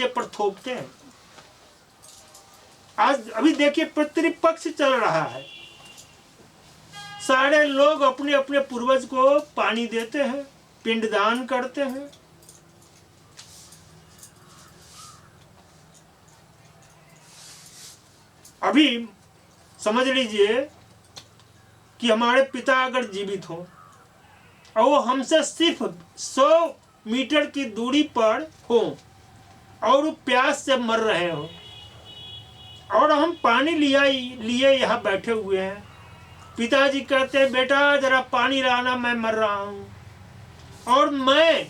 पर थोपते हैं। आज अभी देखिए पितृपक्ष चल रहा है, सारे लोग अपने अपने पूर्वज को पानी देते हैं, पिंडदान करते हैं। अभी समझ लीजिए कि हमारे पिता अगर जीवित हो और वो हमसे सिर्फ 100 मीटर की दूरी पर हो और वो प्यास से मर रहे हो और हम पानी लिए यहाँ बैठे हुए हैं, पिताजी कहते हैं बेटा जरा पानी लाना, मैं मर रहा हूँ, और मैं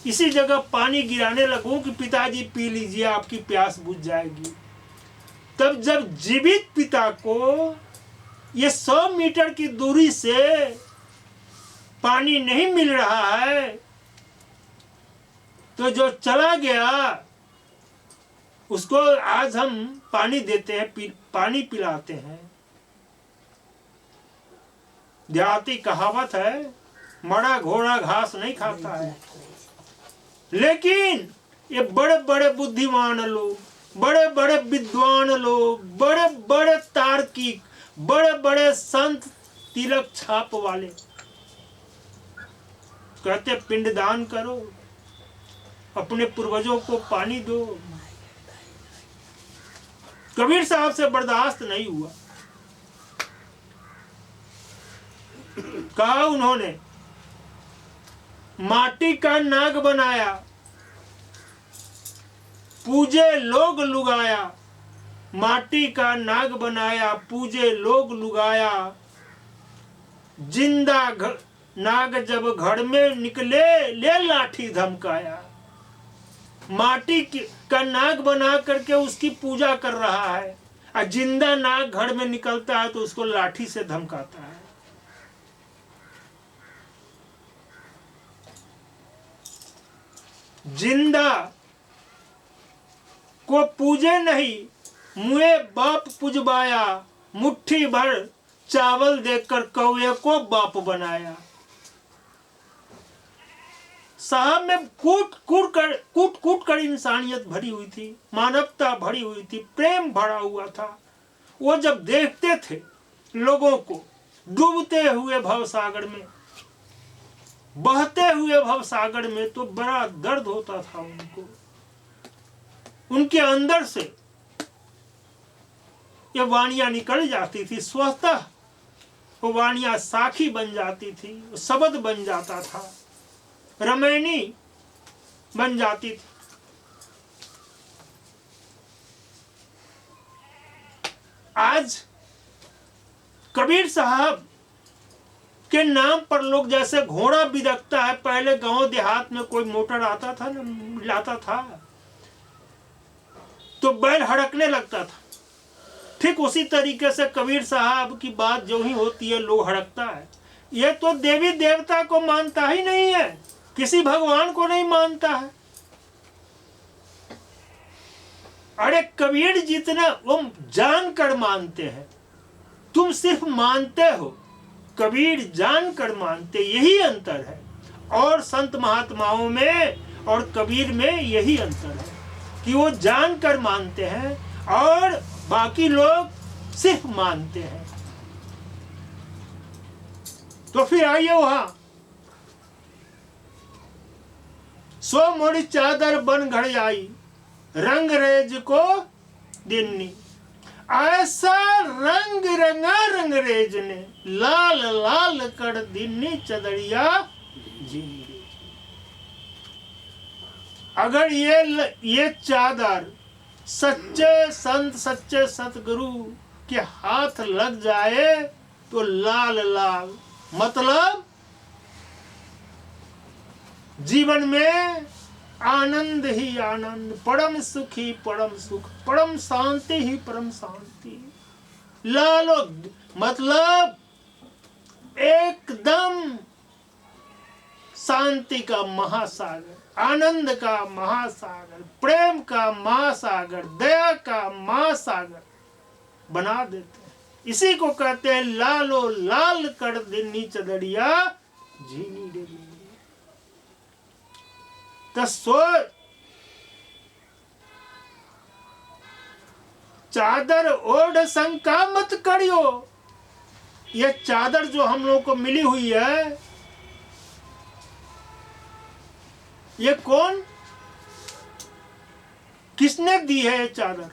इसी जगह पानी गिराने लगूं कि पिताजी पी लीजिए आपकी प्यास बुझ जाएगी। तब जब जीवित पिता को ये 100 मीटर की दूरी से पानी नहीं मिल रहा है, तो जो चला गया उसको आज हम पानी देते हैं, पानी पिलाते हैं। देहाती कहावत है, मरा घोड़ा घास नहीं खाता है। लेकिन ये बड़े बड़े बुद्धिमान लोग, बड़े बड़े विद्वान लोग, बड़े बड़े तार्किक, बड़े बड़े संत, तिलक छाप वाले कहते पिंडदान करो, अपने पूर्वजों को पानी दो। कबीर साहब से बर्दाश्त नहीं हुआ, कहा उन्होंने माटी का नाग बनाया, पूजे लोग लुगाया, माटी का नाग बनाया, पूजे लोग लुगाया, जिंदा नाग जब घर में निकले ले लाठी धमकाया। माटी का नाग बना करके उसकी पूजा कर रहा है और जिंदा नाग घर में निकलता है तो उसको लाठी से धमकाता है। जिंदा को पूजे नहीं, मुए बाप पुजवाया, मुट्ठी भर चावल देकर कौवे को बाप बनाया। साहब में कूट कूट कर इंसानियत भरी हुई थी, मानवता भरी हुई थी, प्रेम भरा हुआ था। वो जब देखते थे लोगों को डूबते हुए भवसागर में, बहते हुए भवसागर में, तो बड़ा दर्द होता था उनको। उनके अंदर से ये वाणियां निकल जाती थी, स्वतः वो वाणियां साखी बन जाती थी, शब्द बन जाता था, रमैनी बन जाती थी। आज कबीर साहब के नाम पर लोग जैसे घोड़ा बिदकता है, पहले गांव देहात में कोई मोटर आता था ना, लाता था तो बैल हड़कने लगता था, ठीक उसी तरीके से कबीर साहब की बात जो ही होती है लोग हड़कता है। ये तो देवी देवता को मानता ही नहीं है, किसी भगवान को नहीं मानता है। अरे कबीर जितना वो जानकर मानते हैं, तुम सिर्फ मानते हो, कबीर जानकर मानते, यही अंतर है। और संत महात्माओं में और कबीर में यही अंतर है कि वो जानकर मानते हैं और बाकी लोग सिर्फ मानते हैं। तो फिर आइए वहां, सो मोड़ी चादर बन घड़ आई, रंग रेज को दिन्नी, ऐसा रंग रंगा रंगरेज ने, लाल लाल कर दिन्नी चदरिया जीनी। अगर ये चादर सच्चे संत, सच्चे सतगुरु के हाथ लग जाए तो लाल लाल, मतलब जीवन में आनंद ही आनंद, परम सुख ही परम सुख, परम शांति ही परम शांति। लालो मतलब एकदम शांति का महासागर, आनंद का महासागर, प्रेम का महासागर, दया का महासागर बना देते हैं। इसी को कहते हैं लालो लाल कर दिन्नी चदरिया जीनी रे। तो चादर ओढ़ शंका मत करियो। ये चादर जो हम लोगों को मिली हुई है, ये कौन, किसने दी है ये चादर?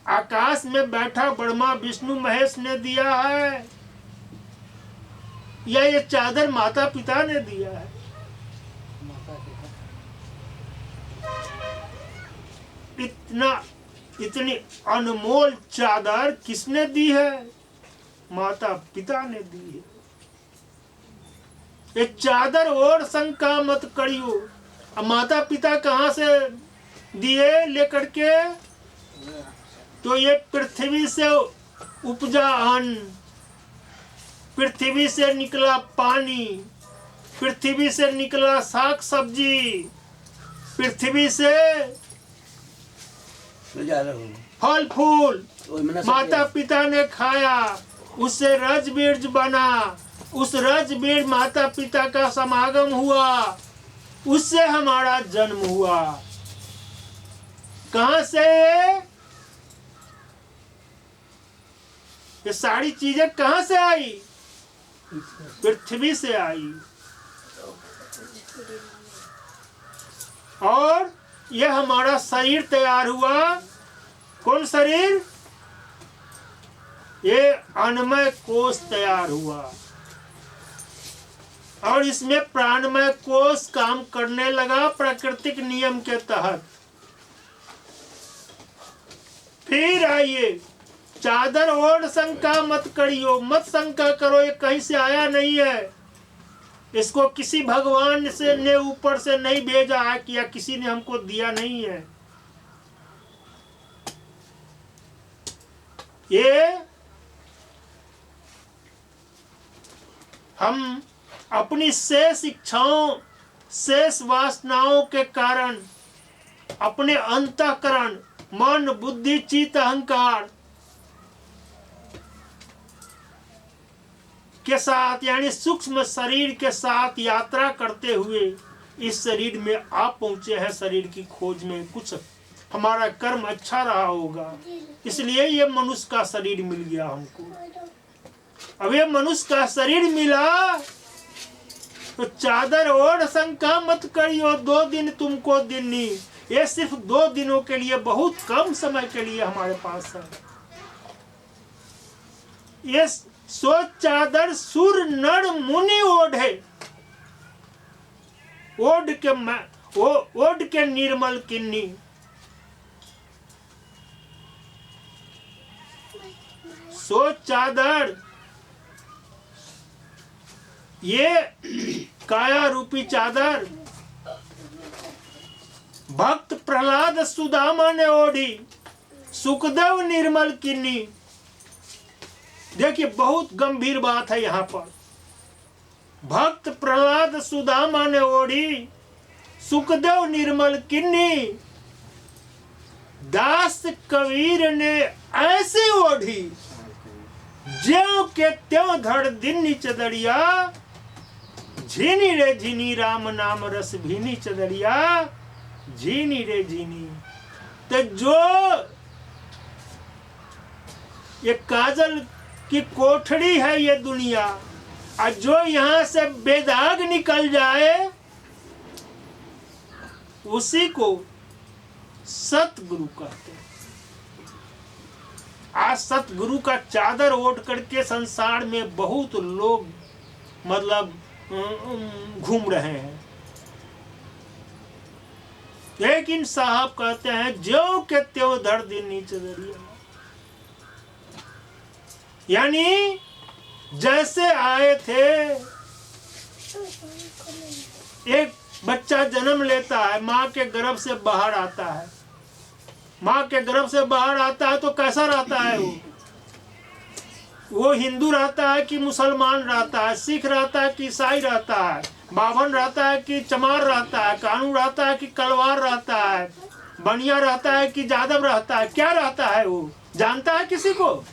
आकाश में बैठा ब्रह्मा विष्णु महेश ने दिया है, या ये चादर माता पिता ने दिया है? इतनी अनमोल चादर किसने दी है? माता पिता ने दी है। ये चादर और शंका मत करियो। अब माता पिता कहाँ से दिए लेकर के? तो ये पृथ्वी से उपजा अन्न, पृथ्वी से निकला पानी, पृथ्वी से निकला साग सब्जी, पृथ्वी से फल फूल माता पिता ने खाया, उससे रज बीज बना, उस रज बीज माता पिता का समागम हुआ, उससे हमारा जन्म हुआ। कहां से? ये सारी चीजें कहां से आई? पृथ्वी से आई। और ये हमारा शरीर तैयार हुआ। कौन शरीर? ये अन्नमय कोश तैयार हुआ, और इसमें प्राणमय कोश काम करने लगा प्राकृतिक नियम के तहत। फिर आइए, चादर ओढ़ शंका मत करियो, मत शंका करो ये कहीं से आया नहीं है, इसको किसी भगवान से ने ऊपर से नहीं भेजा है कि या किसी ने हमको दिया नहीं है। ये हम अपनी शेष इच्छाओं, शेष वासनाओं के कारण अपने अंतःकरण, मन, बुद्धि, चित्त, अहंकार के साथ, यानी सूक्ष्म शरीर के साथ यात्रा करते हुए इस शरीर में आप पहुंचे हैं। शरीर की खोज में कुछ हमारा कर्म अच्छा रहा होगा, इसलिए ये मनुष्य का शरीर मिल गया हमको। अब ये मनुष्य का शरीर मिला तो चादर ओढ़ शंका मत करियो, 2 दिन तुमको दिन नहीं। ये सिर्फ 2 दिनों के लिए, बहुत कम समय के लिए हमारे पास है। ये सो चादर सुर नर मुनि ओढ़े, ओढ़ के निर्मल किन्नी। सो चादर, ये काया रूपी चादर भक्त प्रहलाद सुदामा ने ओढ़ी, सुखदेव निर्मल किन्नी। देखिए बहुत गंभीर बात है यहाँ पर। भक्त प्रहलाद सुदामा ने ओढ़ी, सुखदेव निर्मल किन्नी। दास कबीर ने ऐसी ओढ़ी, ज्यों के त्यों धड़ दिन्नी चदरिया। झीनी रे झीनी राम नाम रस भीनी चदरिया, झीनी रे झीनी। तो जो ये काजल की कोठड़ी है ये दुनिया, और जो यहाँ से बेदाग निकल जाए उसी को सतगुरु कहते हैं। आज सतगुरु का चादर ओढ़ करके संसार में बहुत लोग मतलब घूम रहे हैं, लेकिन साहब कहते हैं ज्यों के त्यों धड़ दिन नीचे दरिया। यानी जैसे आए थे, एक बच्चा जन्म लेता है, माँ के गर्भ से बाहर आता है, माँ के गर्भ से बाहर आता है तो कैसा रहता है वो हिंदू रहता है कि मुसलमान रहता है, सिख रहता है कि ईसाई रहता है, बाभन रहता है कि चमार रहता है, कानू रहता है कि कलवार रहता है, बनिया रहता है कि जादव रहता है, क्या रहता है वो जानता है किसी को?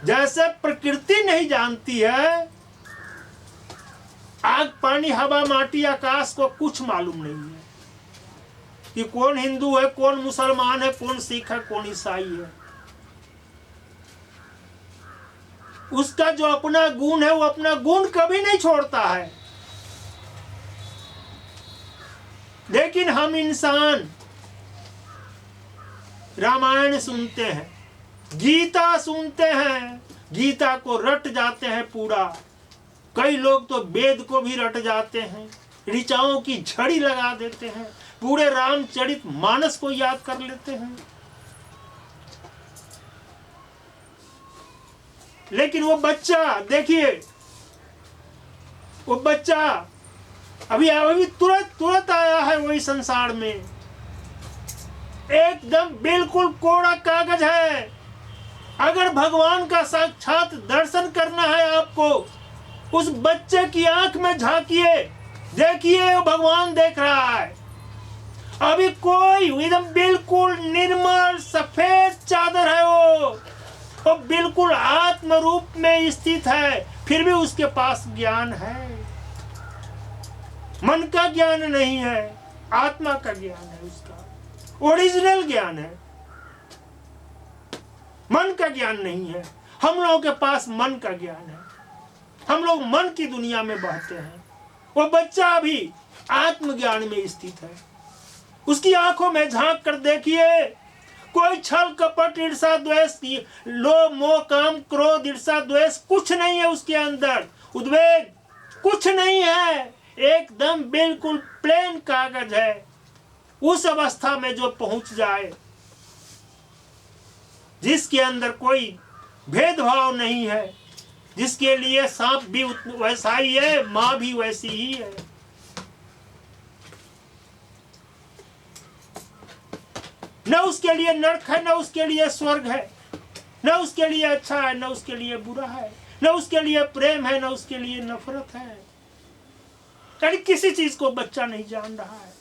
जैसे प्रकृति नहीं जानती है, आग पानी हवा माटी आकाश को कुछ मालूम नहीं है कि कौन हिंदू है, कौन मुसलमान है, कौन सिख है, कौन ईसाई है। उसका जो अपना गुण है वो अपना गुण कभी नहीं छोड़ता है। लेकिन हम इंसान रामायण सुनते हैं, गीता सुनते हैं, गीता को रट जाते हैं पूरा। कई लोग तो वेद को भी रट जाते हैं, ऋचाओं की झड़ी लगा देते हैं, पूरे रामचरित मानस को याद कर लेते हैं। लेकिन वो बच्चा, देखिए वो बच्चा अभी तुरंत आया है वही संसार में, एकदम बिल्कुल कोरा कागज है। अगर भगवान का साक्षात दर्शन करना है आपको, उस बच्चे की आंख में झांकिए, देखिए वो भगवान देख रहा है। अभी कोई एकदम बिल्कुल निर्मल सफेद चादर है वो बिल्कुल आत्म रूप में स्थित है, फिर भी उसके पास ज्ञान है। मन का ज्ञान नहीं है, आत्मा का ज्ञान है, उसका ओरिजिनल ज्ञान है, मन का ज्ञान नहीं है। हम लोगों के पास मन का ज्ञान है, हम लोग मन की दुनिया में बहते हैं। वो बच्चा अभी आत्मज्ञान में स्थित है। उसकी आंखों में झांक कर देखिए, कोई छल कपट ईर्षा द्वेष, लोभ मोह काम क्रोध ईर्षा द्वेष कुछ नहीं है उसके अंदर, उद्वेग कुछ नहीं है, एकदम बिल्कुल प्लेन कागज है। उस अवस्था में जो पहुंच जाए, जिसके अंदर कोई भेदभाव नहीं है, जिसके लिए सांप भी वैसा ही है, माँ भी वैसी ही है, न उसके लिए नरक है, न उसके लिए स्वर्ग है, न उसके लिए अच्छा है, न उसके लिए बुरा है, न उसके लिए प्रेम है, न उसके लिए नफरत है। यानी किसी चीज को बच्चा नहीं जान रहा है।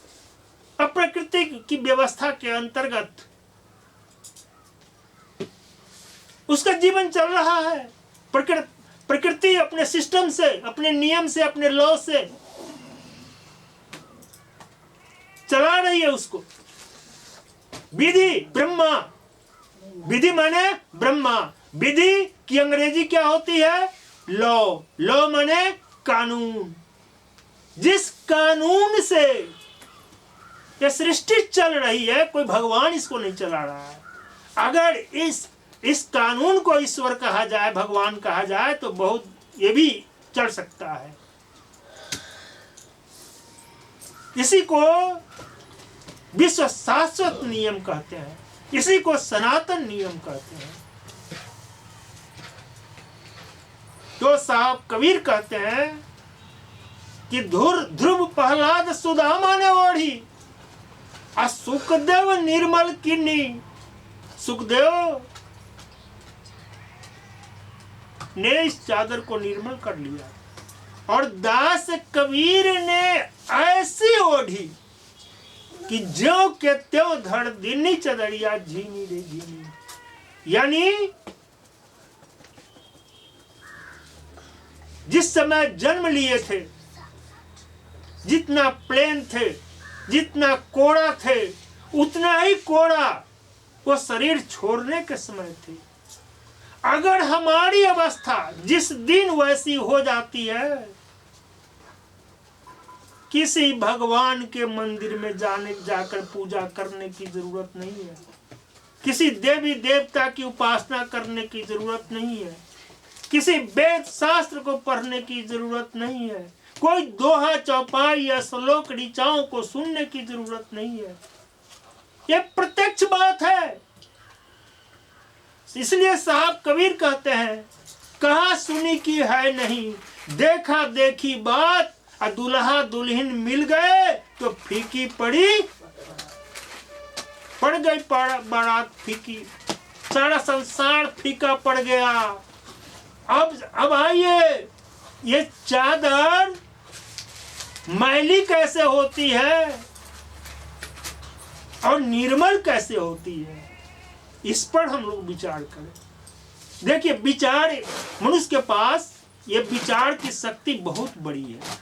अब प्रकृति की व्यवस्था के अंतर्गत उसका जीवन चल रहा है। प्रकृति अपने सिस्टम से, अपने नियम से, अपने लॉ से चला रही है उसको। विधि ब्रह्मा, विधि माने ब्रह्मा, विधि की अंग्रेजी क्या होती है? लॉ। लॉ माने कानून। जिस कानून से ये सृष्टि चल रही है, कोई भगवान इसको नहीं चला रहा है। अगर इस कानून को ईश्वर कहा जाए, भगवान कहा जाए, तो बहुत ये भी चल सकता है। इसी को विश्व शाश्वत नियम कहते हैं, इसी को सनातन नियम कहते हैं। तो साहब कबीर कहते हैं कि ध्रुव प्रहलाद सुदामा ने ओढ़ी, आ सुखदेव निर्मल किन्नी। सुखदेव ने इस चादर को निर्मल कर लिया, और दास कबीर ने ऐसी ओढ़ी कि ज्यों के त्यों धड़ दिनी चदरिया झीनी रे झीनी। यानी जिस समय जन्म लिए थे, जितना प्लेन थे, जितना कोड़ा थे, उतना ही कोड़ा वो शरीर छोड़ने के समय थे। अगर हमारी अवस्था जिस दिन वैसी हो जाती है, किसी भगवान के मंदिर में जाकर पूजा करने की जरूरत नहीं है, किसी देवी देवता की उपासना करने की जरूरत नहीं है, किसी वेद शास्त्र को पढ़ने की जरूरत नहीं है, कोई दोहा चौपाई या श्लोक ऋचाओं को सुनने की जरूरत नहीं है। ये प्रत्यक्ष बात है। इसलिए साहब कबीर कहते हैं, कहा सुनी की है नहीं, देखा देखी बात, दुल्हा दुल्हन मिल गए तो फीकी पड़ गई बारात फीकी, सारा संसार फीका पड़ गया। अब आइए, ये चादर मैली कैसे होती है और निर्मल कैसे होती है, इस पर हम लोग विचार करें। देखिए, विचार, मनुष्य के पास ये विचार की शक्ति बहुत बड़ी है।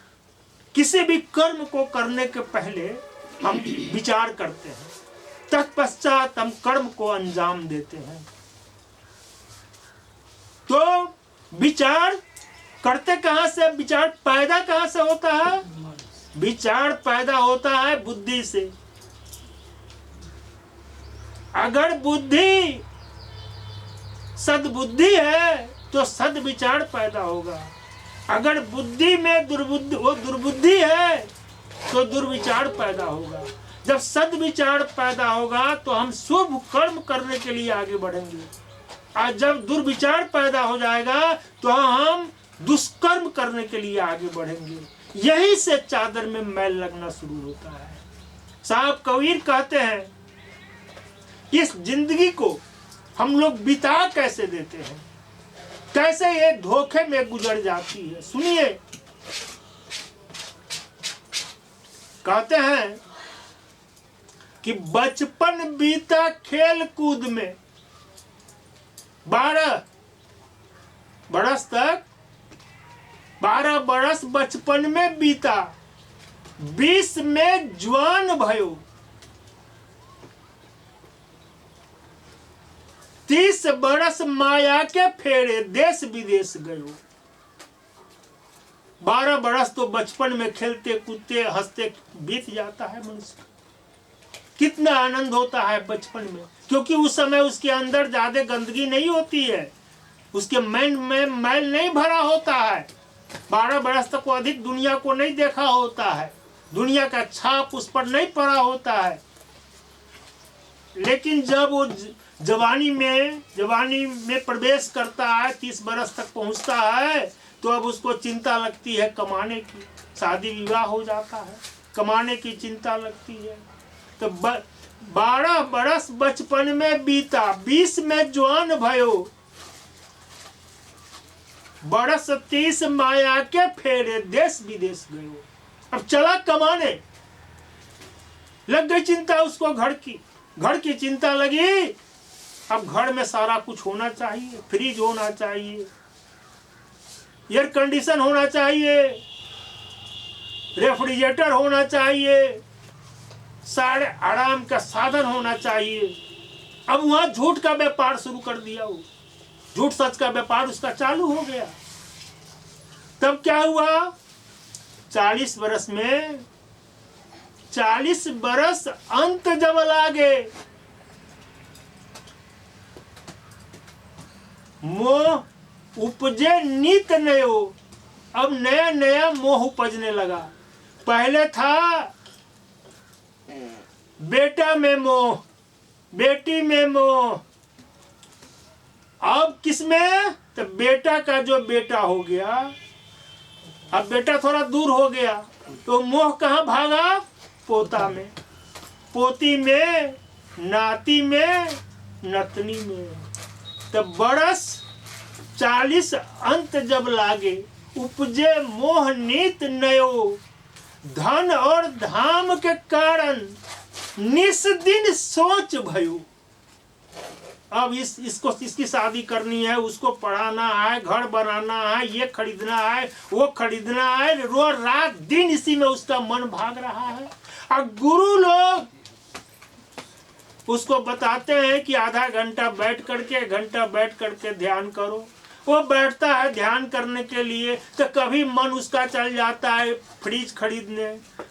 किसी भी कर्म को करने के पहले हम विचार करते हैं, तत्पश्चात हम कर्म को अंजाम देते हैं। तो विचार करते कहां से, विचार पैदा कहां से होता है? विचार पैदा होता है बुद्धि से। अगर बुद्धि सद्बुद्धि है तो सद विचार पैदा होगा। अगर बुद्धि में दुर्बुद्धि है तो दुर्विचार पैदा होगा। जब सद्विचार पैदा होगा तो हम शुभ कर्म करने के लिए आगे बढ़ेंगे, और जब दुर्विचार पैदा हो जाएगा तो हम दुष्कर्म करने के लिए आगे बढ़ेंगे। यही से चादर में मैल लगना शुरू होता है। साहब कबीर कहते हैं, इस जिंदगी को हम लोग बिता कैसे देते हैं, कैसे ये धोखे में गुजर जाती है। सुनिए, कहते हैं कि बचपन बीता खेल कूद में, 12 बरस तक, 12 बरस बचपन में बीता, 20 में जवान भयो, 30 बरस माया के फेरे देश विदेश गयो। 12 बरस तो बचपन में खेलते कूदते हंसते बीत जाता है मनुष्य। कितना आनंद होता है बचपन में, क्योंकि उस समय उसके अंदर ज्यादा गंदगी नहीं होती है, उसके मन में मैल नहीं भरा होता है। 12 बरस तक वो अधिक दुनिया को नहीं देखा होता है, दुनिया का छाप उस पर नहीं पड़ा होता है। लेकिन जब वो जवानी में प्रवेश करता है, 30 बरस तक पहुंचता है, तो अब उसको चिंता लगती है कमाने की। शादी विवाह हो जाता है, कमाने की चिंता लगती है। तो 12 बरस बचपन में बीता, 20 में जवान भयो, बरस 30 माया के फेरे देश विदेश गयो। अब चला कमाने, लग गई चिंता उसको घर की चिंता लगी। अब घर में सारा कुछ होना चाहिए, फ्रिज होना चाहिए, एयर कंडीशन होना चाहिए, रेफ्रिजरेटर होना चाहिए, सारे आराम का साधन होना चाहिए। अब वहां झूठ का व्यापार शुरू कर दिया, वो झूठ सच का व्यापार उसका चालू हो गया। तब क्या हुआ, 40 बरस में, 40 बरस अंत जब लागे, मोह उपजे नित नयो। अब नया नया मोह उपजने लगा। पहले था बेटा में मोह, बेटी में मोह, अब किसमें, तो बेटा का जो बेटा हो गया, अब बेटा थोड़ा दूर हो गया तो मोह कहाँ भागा, पोता में, पोती में, नाती में, नतनी में। तब बरस 40 अंत जब लागे, उपजे मोह नीत नयो, धन और धाम के कारण निस दिन सोच भयो। अब इसकी शादी करनी है, उसको पढ़ाना है, घर बनाना है, ये खरीदना है, वो खरीदना है, रोज रात दिन इसी में उसका मन भाग रहा है। और गुरु लोग उसको बताते हैं कि आधा घंटा बैठ करके ध्यान करो। वो बैठता है ध्यान करने के लिए, तो कभी मन उसका चल जाता है फ्रिज खरीदने,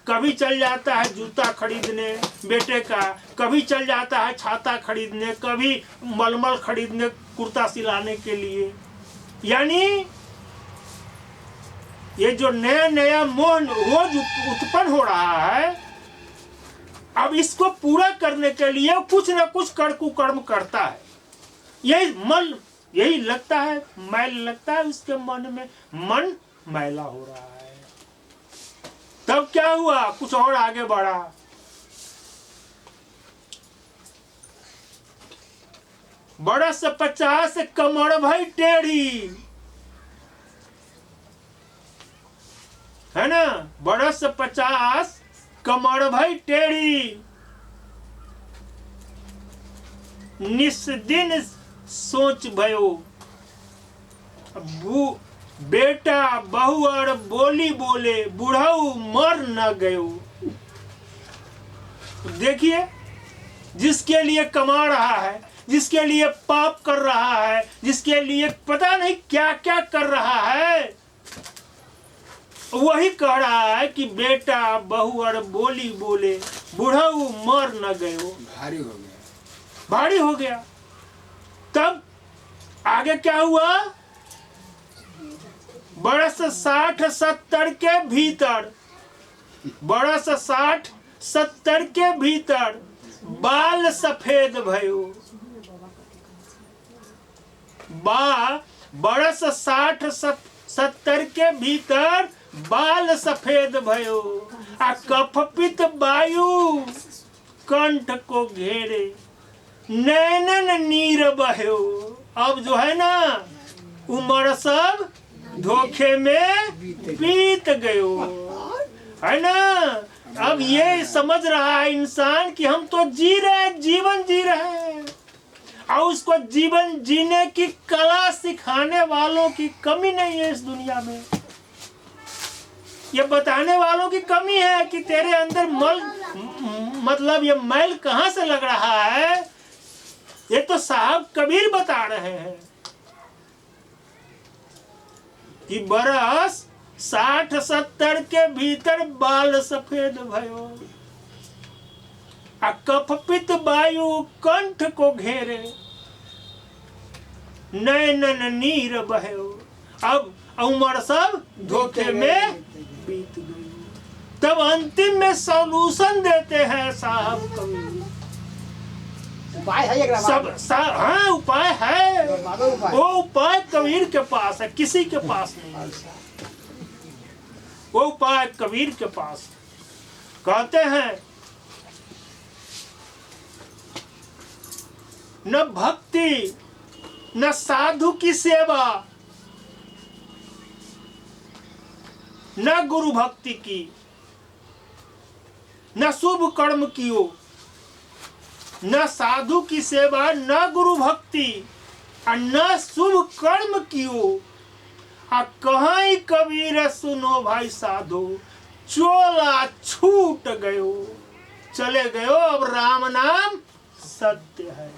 कभी चल जाता है जूता खरीदने बेटे का, कभी चल जाता है छाता खरीदने, कभी मलमल खरीदने कुर्ता सिलाने के लिए। यानी ये जो नया नया मोह रोज उत्पन्न हो रहा है, अब इसको पूरा करने के लिए कुछ न कुछ कुकर्म करता है। यही लगता है, मैल लगता है उसके मन में, मन मैला हो रहा है। तब क्या हुआ, कुछ और आगे बढ़ा। बरस 50 कमर भाई टेढ़ी, है ना, बरस 50 कमर भाई टेढ़ी, निस दिन सोच भयो। बेटा बहू और बोली बोले, बुढ़ऊ मर न गयो। देखिए, जिसके लिए कमा रहा है, जिसके लिए पाप कर रहा है, जिसके लिए पता नहीं क्या क्या कर रहा है, वही कह रहा है कि बेटा बहू और बोली बोले बुढ़ऊ मर न गयो। भारी हो गया, भारी हो गया। तब आगे क्या हुआ? बरस 60-70 के भीतर, बरस 60-70 के भीतर बाल सफेद भयो। बरस 60-70 के भीतर बाल सफेद भयो, आ कफपित वायु कंठ को घेरे, नैनन नीर बहो। अब जो है ना उम्र सब धोखे में बीत गयो, है ना। अब ये समझ रहा है इंसान कि हम तो जी रहे, जीवन जी रहे हैं, और उसको जीवन जीने की कला सिखाने वालों की कमी नहीं है इस दुनिया में। ये बताने वालों की कमी है कि तेरे अंदर मतलब ये मैल कहां से लग रहा है। ये तो साहब कबीर बता रहे हैं कि बरस 60-70 के भीतर बाल सफेद भयो, आ कफपित वायु कंठ को घेरे, नैनन नीर बहो। अब उम्र सब धोखे में बीत गई। तब अंतिम में सॉल्यूशन देते हैं साहब कबीर। उपाय है हाँ उपाय है, वो उपाय कबीर के पास है, किसी के पास नहीं। वो उपाय कबीर के पास। कहते हैं न भक्ति न साधु की सेवा, न गुरु भक्ति की, न शुभ कर्म कियो। न साधु की सेवा, न गुरु भक्ति, और न शुभ कर्म कियो। आ कहीं कबीर सुनो भाई साधो, चोला छूट गयो, चले गयो। अब राम नाम सत्य है।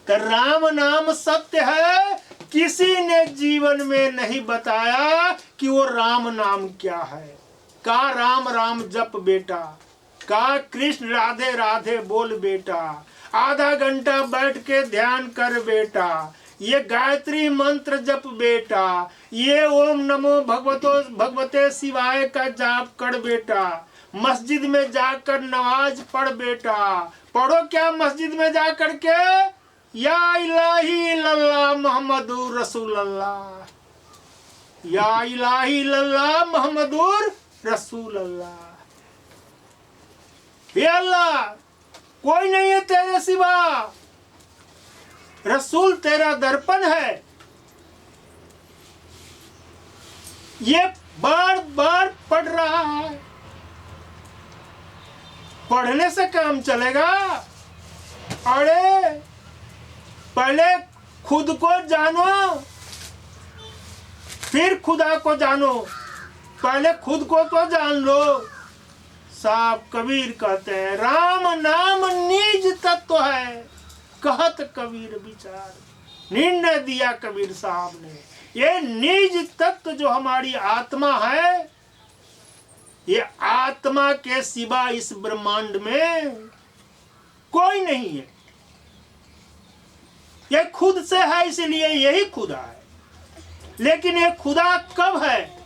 तो राम नाम सत्य है, किसी ने जीवन में नहीं बताया कि वो राम नाम क्या है। का राम राम जप बेटा, का कृष्ण राधे राधे बोल बेटा, आधा घंटा बैठ के ध्यान कर बेटा, ये गायत्री मंत्र जप बेटा, ये ओम नमो भगवते शिवाय का जाप कर बेटा, मस्जिद में जाकर नमाज पढ़ बेटा। पढ़ो क्या मस्जिद में जाकर के? या इलाही लल्ला मोहम्मदुर रसूलुल्लाह, या इलाही लल्ला मोहम्मदुर रसूलुल्लाह। हे अल्लाह, कोई नहीं है तेरे सिवा, रसूल तेरा दर्पण है। ये बार बार पढ़ रहा है। पढ़ने से काम चलेगा? अरे पहले खुद को जानो, फिर खुदा को जानो। पहले खुद को तो जान लो। साहब कबीर कहते हैं राम नाम निज तत्व है, कहत कबीर विचार। निर्णय दिया कबीर साहब ने, ये निज तत्व जो हमारी आत्मा है, ये आत्मा के सिवा इस ब्रह्मांड में कोई नहीं है। ये खुद से है, इसलिए यही खुदा है। लेकिन ये खुदा कब है?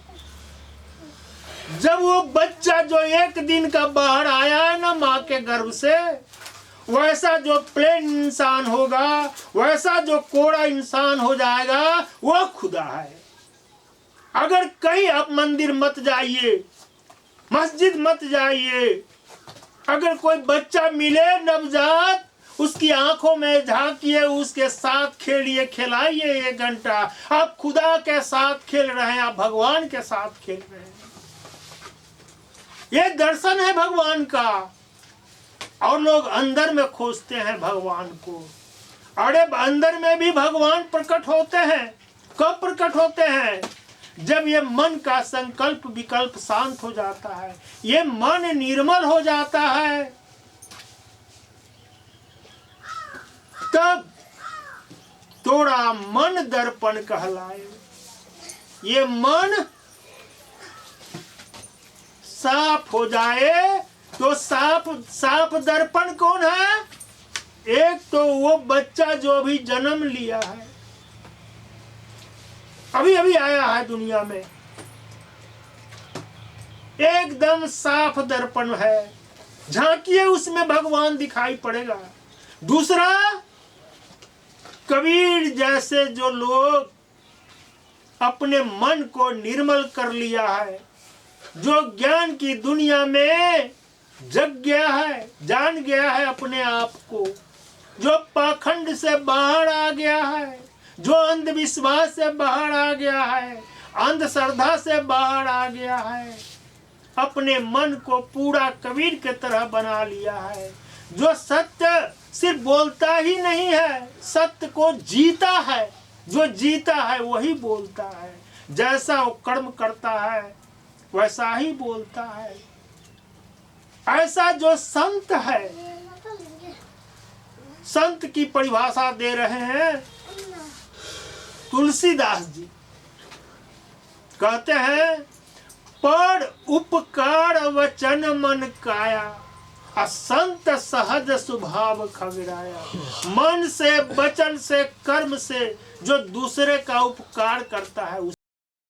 जब वो बच्चा जो एक दिन का बाहर आया है ना माँ के गर्भ से, वैसा जो प्लेन इंसान होगा, वैसा जो कोड़ा इंसान हो जाएगा, वो खुदा है। अगर कहीं आप मंदिर मत जाइए, मस्जिद मत जाइए, अगर कोई बच्चा मिले नवजात, उसकी आंखों में झांकिए, उसके साथ खेलिए, खिलाइए 1 घंटा। आप खुदा के साथ खेल रहे हैं, आप भगवान के साथ खेल रहे हैं। ये दर्शन है भगवान का। और लोग अंदर में खोजते हैं भगवान को। अरे अंदर में भी भगवान प्रकट होते हैं। कब प्रकट होते हैं? जब ये मन का संकल्प विकल्प शांत हो जाता है, ये मन निर्मल हो जाता है, तब जोड़ा मन दर्पण कहलाए। ये मन साफ हो जाए तो साफ दर्पण कौन है? एक तो वो बच्चा जो अभी जन्म लिया है, अभी अभी आया है दुनिया में, एकदम साफ दर्पण है, झांकिए उसमें भगवान दिखाई पड़ेगा। दूसरा, कबीर जैसे जो लोग अपने मन को निर्मल कर लिया है, जो ज्ञान की दुनिया में जग गया है, जान गया है अपने आप को, जो पाखंड से बाहर आ गया है, जो अंधविश्वास से बाहर आ गया है, अंधश्रद्धा से बाहर आ गया है, अपने मन को पूरा कबीर के तरह बना लिया है, जो सत्य सिर्फ बोलता ही नहीं है, सत्य को जीता है, जो जीता है वही बोलता है, जैसा वो कर्म करता है वैसा ही बोलता है। ऐसा जो संत है, संत की परिभाषा दे रहे हैं तुलसीदास जी, कहते हैं पर उपकार वचन मन काया, असंत सहज स्वभाव खगड़ाया। मन से, वचन से, कर्म से जो दूसरे का उपकार करता है